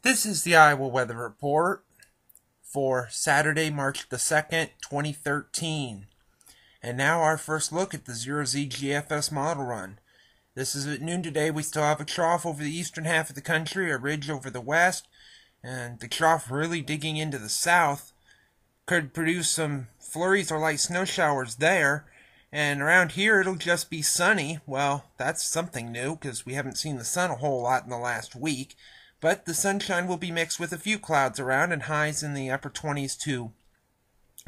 This is the Iowa Weather Report for Saturday, March the 2nd, 2013. And now our first look at the 0Z GFS Model Run. This is at noon today. We still have a trough over the eastern half of the country, a ridge over the west, and the trough really digging into the south could produce some flurries or light snow showers there. And around here it'll just be sunny. Well, that's something new because we haven't seen the sun a whole lot in the last week. But the sunshine will be mixed with a few clouds around and highs in the upper 20s to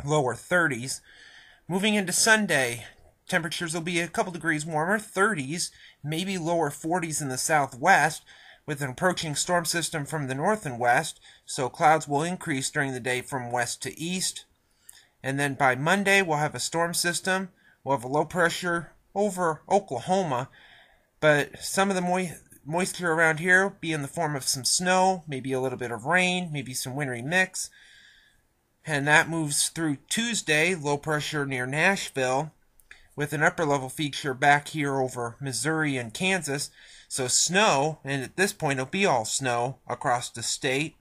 lower 30s. Moving into Sunday, temperatures will be a couple degrees warmer, 30s, maybe lower 40s in the southwest, with an approaching storm system from the north and west, so clouds will increase during the day from west to east. And then by Monday, we'll have a storm system. We'll have a low pressure over Oklahoma, but some of the moisture around here will be in the form of some snow, maybe a little bit of rain, maybe some wintry mix. And that moves through Tuesday, low pressure near Nashville, with an upper level feature back here over Missouri and Kansas. So snow, and at this point it'll be all snow across the state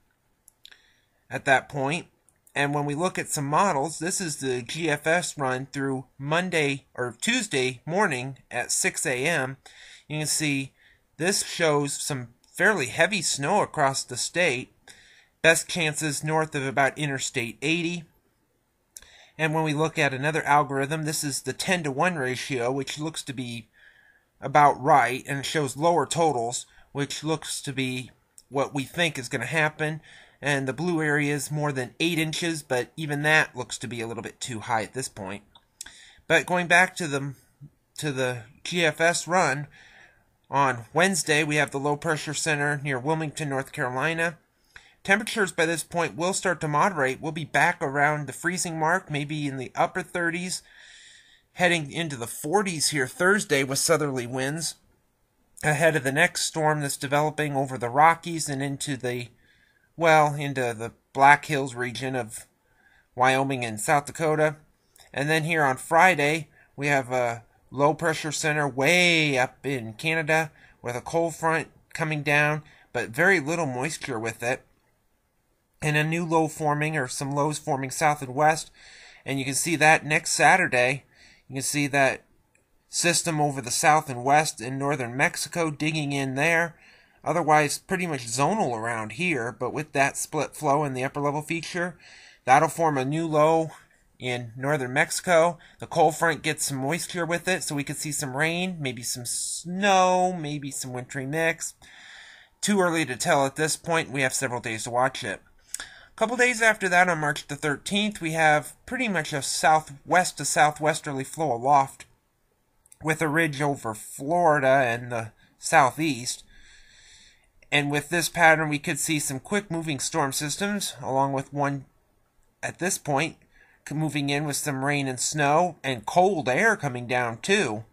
at that point. And when we look at some models, this is the GFS run through Monday or Tuesday morning at 6 a.m. You can see this shows some fairly heavy snow across the state. Best chances north of about Interstate 80. And when we look at another algorithm, this is the 10-to-1 ratio, which looks to be about right, and it shows lower totals, which looks to be what we think is going to happen. And the blue area is more than 8 inches, but even that looks to be a little bit too high at this point. But going back to the GFS run, on Wednesday we have the low pressure center near Wilmington, North Carolina. Temperatures by this point will start to moderate. We'll be back around the freezing mark, maybe in the upper 30s, heading into the 40s here Thursday with southerly winds, ahead of the next storm that's developing over the Rockies and into the Black Hills region of Wyoming and South Dakota. And then here on Friday, we have a low pressure center way up in Canada with a cold front coming down, but very little moisture with it. And a new low forming, or some lows forming south and west. And you can see that next Saturday. You can see that system over the south and west in northern Mexico digging in there. Otherwise, pretty much zonal around here, but with that split flow in the upper level feature, that'll form a new low in northern Mexico. The cold front gets some moisture with it, so we could see some rain, maybe some snow, maybe some wintry mix. Too early to tell at this point. We have several days to watch it. A couple days after that, on March the 13th, we have pretty much a southwest to southwesterly flow aloft with a ridge over Florida and the southeast. And with this pattern, we could see some quick-moving storm systems, along with one, at this point, moving in with some rain and snow, and cold air coming down, too.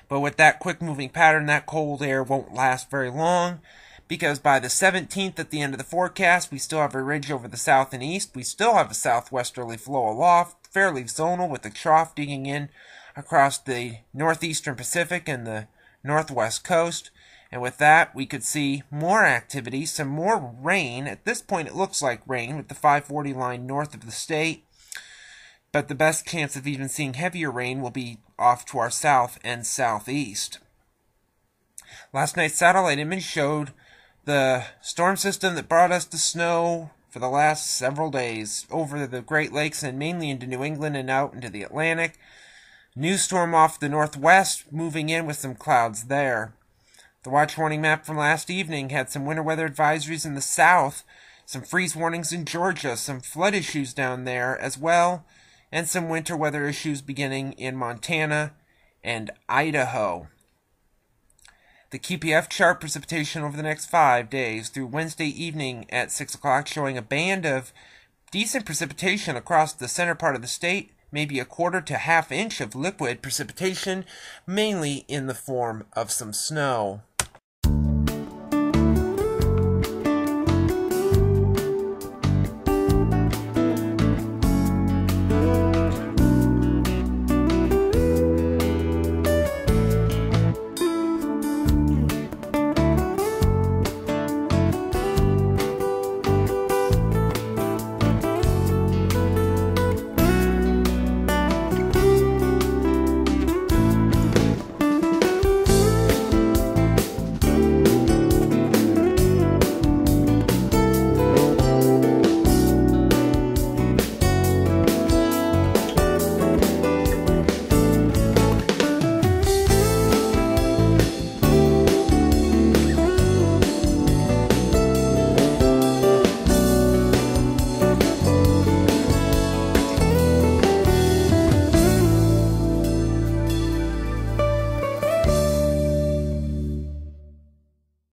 But with that quick-moving pattern, that cold air won't last very long, because by the 17th, at the end of the forecast, we still have a ridge over the south and east. We still have a southwesterly flow aloft, fairly zonal, with a trough digging in across the northeastern Pacific and the northwest coast. And with that, we could see more activity, some more rain. At this point, it looks like rain with the 540 line north of the state. But the best chance of even seeing heavier rain will be off to our south and southeast. Last night's satellite image showed the storm system that brought us the snow for the last several days over the Great Lakes and mainly into New England and out into the Atlantic. New storm off the northwest, moving in with some clouds there. The watch warning map from last evening had some winter weather advisories in the south, some freeze warnings in Georgia, some flood issues down there as well, and some winter weather issues beginning in Montana and Idaho. The QPF chart precipitation over the next 5 days through Wednesday evening at 6 o'clock showing a band of decent precipitation across the center part of the state, maybe a quarter to half inch of liquid precipitation, mainly in the form of some snow.